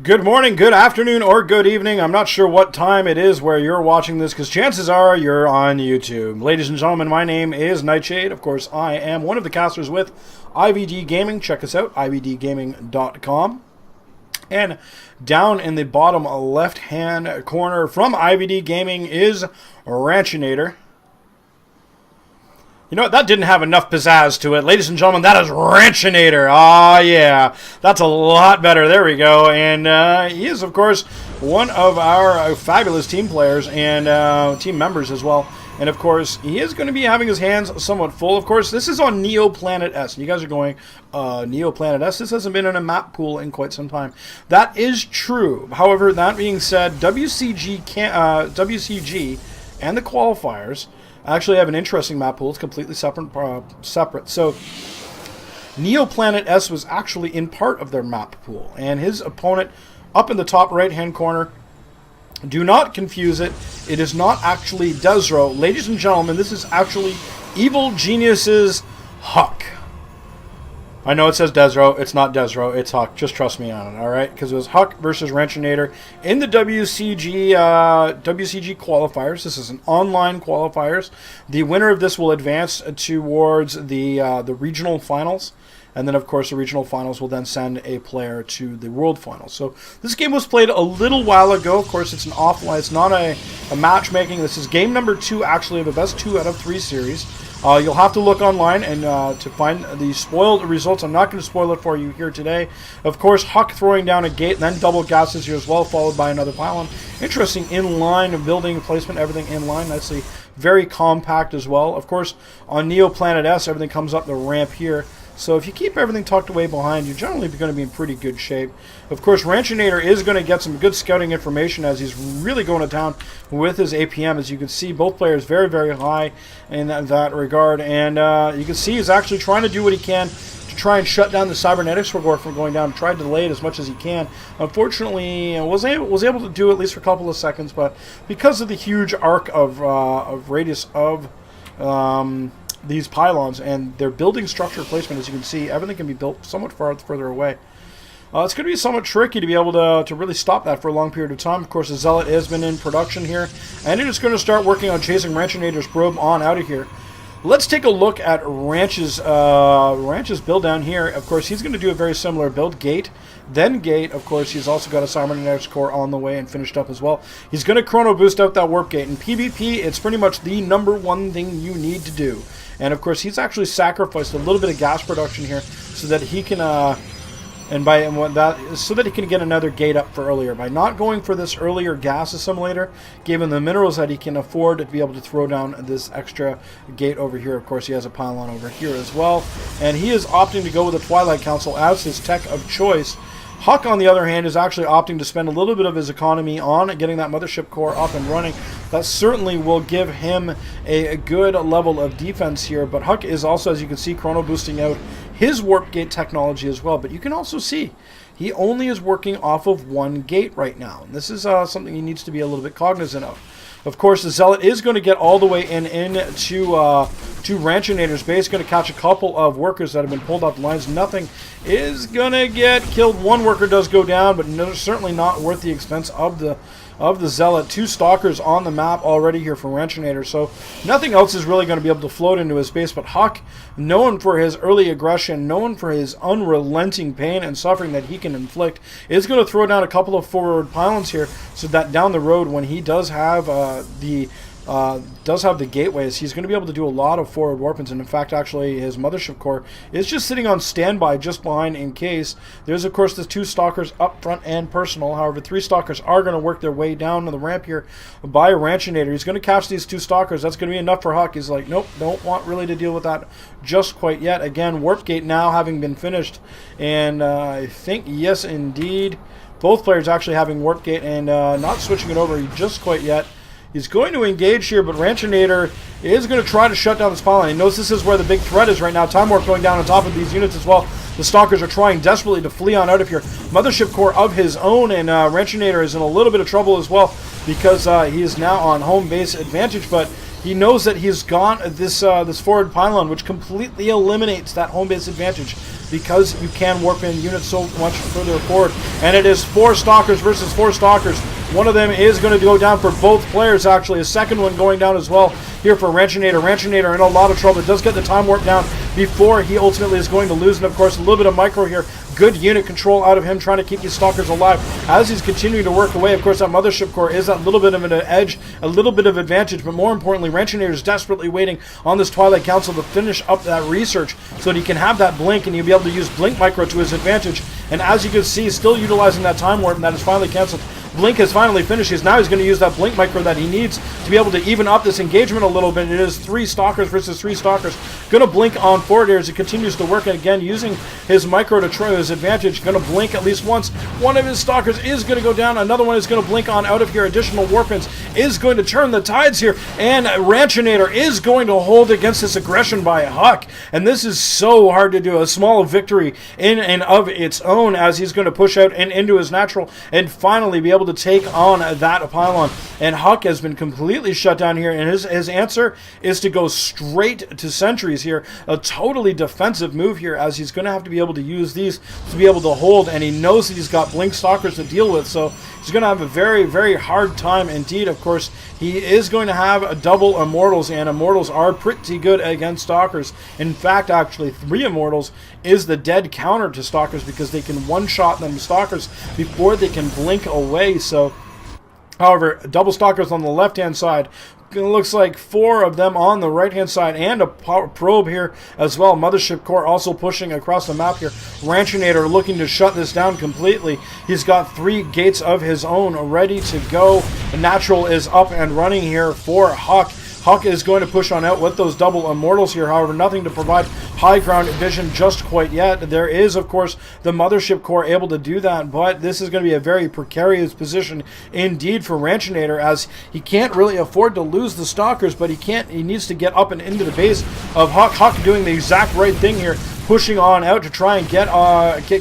Good morning, good afternoon, or good evening. I'm not sure what time it is where you're watching this, because chances are you're on YouTube. Ladies and gentlemen, my name is Nightshade. Of course, I am one of the casters with IVD Gaming. Check us out, ivdgaming.com. And down in the bottom left-hand corner from IVD Gaming is Ranchinator. You know what? That didn't have enough pizzazz to it. Ladies and gentlemen, that is Ranchinator. Ah, yeah. That's a lot better. There we go. And he is, of course, one of our fabulous team players and team members as well. And, of course, he is going to be having his hands somewhat full. Of course, this is on Neo Planet S. And you guys are going, Neo Planet S? This hasn't been in a map pool in quite some time. That is true. However, that being said, WCG and the qualifiers actually have an interesting map pool. It's completely separate. So Neo Planet S was actually in part of their map pool, and his opponent up in the top right hand corner, do not confuse it, it is not actually Desro. Ladies and gentlemen, this is actually Evil Genius's Huk. I know it says Desro. It's not Desro. It's Huk. Just trust me on it, all right? Because it was Huk versus Ranchinator in the WCG qualifiers. This is an online qualifiers. The winner of this will advance towards the regional finals. And then, of course, the regional finals will then send a player to the world finals. So this game was played a little while ago. Of course, it's an offline. It's not a matchmaking. This is game number 2, actually, of a best 2 out of 3 series. You'll have to look online and to find the spoiled results. I'm not going to spoil it for you here today. Of course, Huk throwing down a gate, and then double gases here as well, followed by another pylon. Interesting in-line building placement, everything in line. Nicely, very compact as well. Of course, on Neo Planet S, everything comes up the ramp here. So if you keep everything tucked away behind, you're generally going to be in pretty good shape. Of course, Ranchinator is going to get some good scouting information as he's really going to town with his APM. As you can see, both players very, very high in that regard. And you can see he's actually trying to do what he can to try and shut down the cybernetics from going down, try to delay it as much as he can. Unfortunately, was able to do it at least for a couple of seconds, but because of the huge arc of radius of these pylons and their building structure placement, as you can see, everything can be built somewhat further away. It's going to be somewhat tricky to be able to really stop that for a long period of time. Of course, the Zealot has been in production here, and it is going to start working on chasing Ranchinator's probe on out of here. Let's take a look at Ranch's build down here. Of course, he's going to do a very similar build. Gate, then gate. Of course, he's also got a cybernetics core on the way and finished up as well. He's going to chrono boost out that warp gate. In PvP, it's pretty much the #1 thing you need to do. And of course, he's actually sacrificed a little bit of gas production here so that he can, so that he can get another gate up for earlier. By not going for this earlier gas assimilator, gave him the minerals that he can afford to be able to throw down this extra gate over here. Of course, he has a pylon over here as well, and he is opting to go with the Twilight Council as his tech of choice. Huk, on the other hand, is actually opting to spend a little bit of his economy on getting that mothership core up and running. That certainly will give him a good level of defense here, but Huk is also, as you can see, chrono boosting out his warp gate technology as well. But you can also see he only is working off of one gate right now. And this is something he needs to be a little bit cognizant of. Of course, the Zealot is going to get all the way to Ranchinator's base. Going to catch a couple of workers that have been pulled off the lines. Nothing is going to get killed. One worker does go down, but certainly not worth the expense of the Zealot. 2 stalkers on the map already here for Ranchinator, so nothing else is really going to be able to float into his base. But Huk, known for his early aggression, known for his unrelenting pain and suffering that he can inflict, is going to throw down a couple of forward pylons here so that down the road, when he does have the gateways, he's going to be able to do a lot of forward warpings. And in fact, actually, his mothership core is just sitting on standby just behind in case. There's, of course, the 2 stalkers up front and personal. However, 3 stalkers are going to work their way down to the ramp here by Ranchinator. He's going to catch these 2 stalkers. That's going to be enough for Huk. He's like, nope, don't want really to deal with that just quite yet. Again, warp gate now having been finished. And I think, yes, indeed, both players actually having warp gate and not switching it over just quite yet. He's going to engage here, but Ranchinator is going to try to shut down this pylon. He knows this is where the big threat is right now. Time Warp going down on top of these units as well. The Stalkers are trying desperately to flee on out of here. Mothership core of his own, and Ranchinator is in a little bit of trouble as well because he is now on home base advantage, but He knows that he's got this this forward pylon, which completely eliminates that home base advantage because you can warp in units so much further forward. And it is 4 Stalkers versus 4 Stalkers. One of them is going to go down for both players, actually. A second one going down as well here for Ranchinator. Ranchinator in a lot of trouble. It does get the time warp down before he ultimately is going to lose. And, of course, a little bit of micro here. Good unit control out of him, trying to keep these Stalkers alive as he's continuing to work away. Of course, that Mothership Core is that little bit of an edge, a little bit of advantage, but more importantly, Ranchinator is desperately waiting on this Twilight Council to finish up that research so that he can have that blink and he'll be able to use blink micro to his advantage. And as you can see, still utilizing that time warp, and that is finally canceled. Blink has finally finished. Now he's going to use that blink micro that he needs to be able to even up this engagement a little bit. It is 3 Stalkers versus 3 Stalkers. Going to blink on forward here as he continues to work, and again using his micro to try his advantage. Going to blink at least once. One of his Stalkers is going to go down. Another one is going to blink on out of here. Additional warpins is going to turn the tides here, and Ranchinator is going to hold against this aggression by Huk. And this is so hard to do. A small victory in and of its own as he's going to push out and into his natural and finally be able to take on that pylon. And Huk has been completely shut down here, and his answer is to go straight to sentries here. A totally defensive move here, as he's going to have to be able to use these to be able to hold, and he knows that he's got blink Stalkers to deal with, so he's going to have a very, very hard time indeed. Of course, he is going to have a double Immortals, and Immortals are pretty good against Stalkers. In fact, actually, 3 Immortals is the dead counter to Stalkers because they can one-shot them Stalkers before they can blink away. So, however, double Stalkers on the left-hand side. It looks like 4 of them on the right-hand side, and a probe here as well. Mothership Core also pushing across the map here. Ranchinator looking to shut this down completely. He's got 3 gates of his own ready to go. The natural is up and running here for Huk. Huk is going to push on out with those double Immortals here. However, nothing to provide high ground vision just quite yet. There is, of course, the Mothership Core able to do that, but this is going to be a very precarious position indeed for Ranchinator, as he can't really afford to lose the Stalkers, but he needs to get up and into the base of Huk. Huk doing the exact right thing here, pushing on out to try and get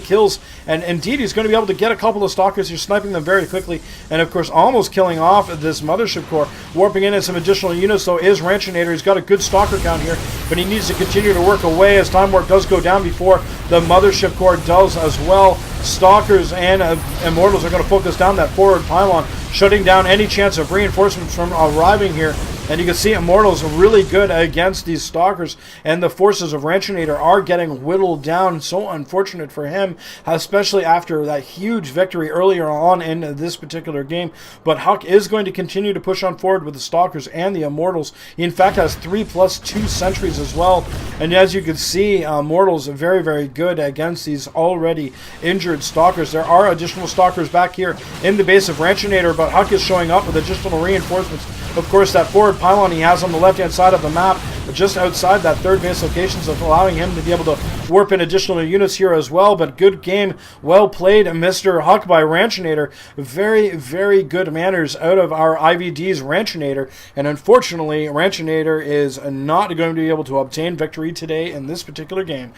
kills, and indeed he's going to be able to get a couple of Stalkers here, sniping them very quickly, and of course almost killing off this Mothership Core. Warping in some additional units though is Ranchinator. He's got a good Stalker count here, but he needs to continue to work away as time warp does go down before the Mothership Core does as well. Stalkers and Immortals are going to focus down that forward pylon, shutting down any chance of reinforcements from arriving here. And you can see Immortals are really good against these Stalkers, and the forces of Ranchinator are getting whittled down. So unfortunate for him, especially after that huge victory earlier on in this particular game. But Huk is going to continue to push on forward with the Stalkers and the Immortals. He in fact has 3+2 sentries as well. And as you can see, Immortals are very, very good against these already injured Stalkers. There are additional Stalkers back here in the base of Ranchinator, but Huk is showing up with additional reinforcements. Of course, that forward pylon he has on the left-hand side of the map, just outside that 3rd base location, so allowing him to be able to warp in additional units here as well. But good game, well played, Mr. Huk by Ranchinator. Very, very good manners out of our IVD's Ranchinator, and unfortunately, Ranchinator is not going to be able to obtain victory today in this particular game.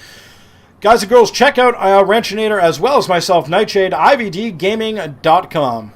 Guys and girls, check out Ranchinator as well as myself, Nightshade, IVDgaming.com.